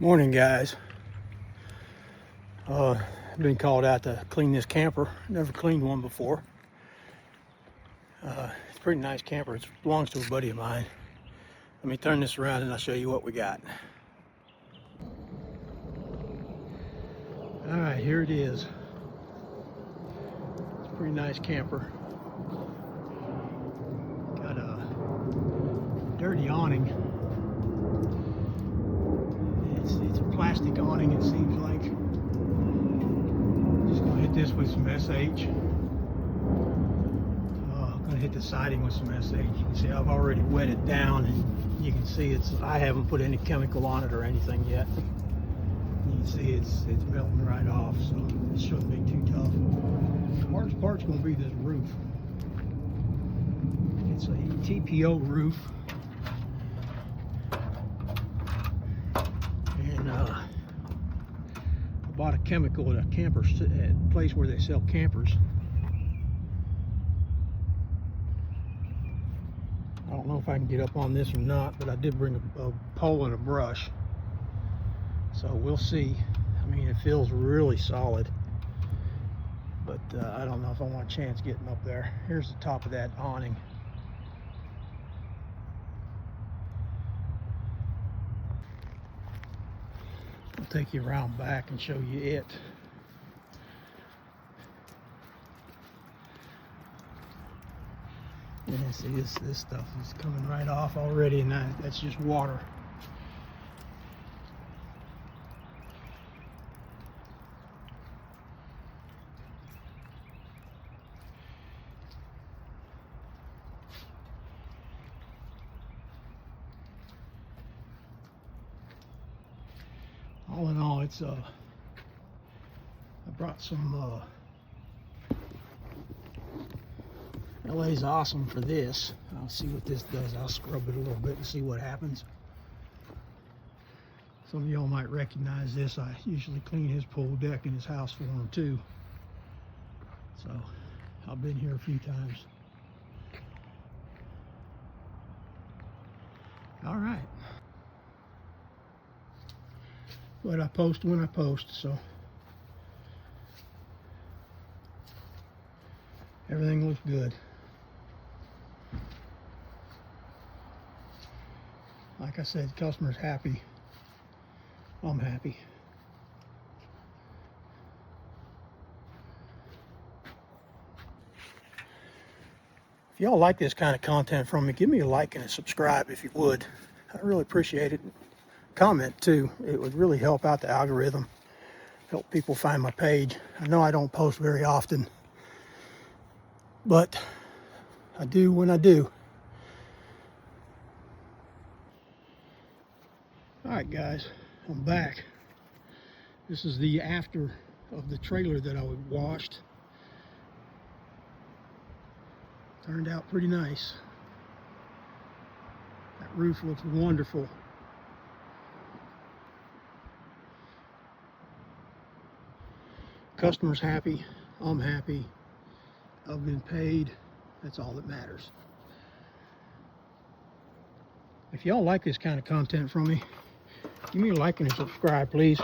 Morning, guys. I've been called out to clean this camper. Never cleaned one before. It's a pretty nice camper. It belongs to a buddy of mine. Let me turn this around and I'll show you what we got. All right, here it is. It's a pretty nice camper. Got a dirty awning. It's a plastic awning, it seems like. Just gonna hit this with some SH. Gonna hit the siding with some SH. You can see I've already wet it down, and you can see I haven't put any chemical on it or anything yet. You can see it's melting right off, so it shouldn't be too tough. The hardest part's gonna be this roof. It's a TPO roof. And I bought a chemical at a place where they sell campers. I don't know if I can get up on this or not, but I did bring a pole and a brush. So we'll see. I mean, it feels really solid, but I don't know if I want a chance getting up there. Here's the top of that awning. I'll take you around back and show you it. Yeah, see, this stuff is coming right off already, and that's just water. All in all, it's I brought some LA's Awesome for this. I'll see what this does. I'll scrub it a little bit and see what happens. Some of y'all might recognize this. I usually clean his pool deck in his house for him too. So I've been here a few times. All right. But I post when I post, so everything looks good. Like I said, customer's happy. I'm happy. If y'all like this kind of content from me, give me a like and a subscribe if you would. I really appreciate it. Comment too. It would really help out the algorithm, help people find my page. I know I don't post very often, but I do when I do. All right, guys, I'm back. This is the after of the trailer that I washed. Turned out pretty nice. That roof looks wonderful. Customer's happy, I'm happy, I've been paid, that's all that matters. If y'all like this kind of content from me, give me a like and a subscribe, please.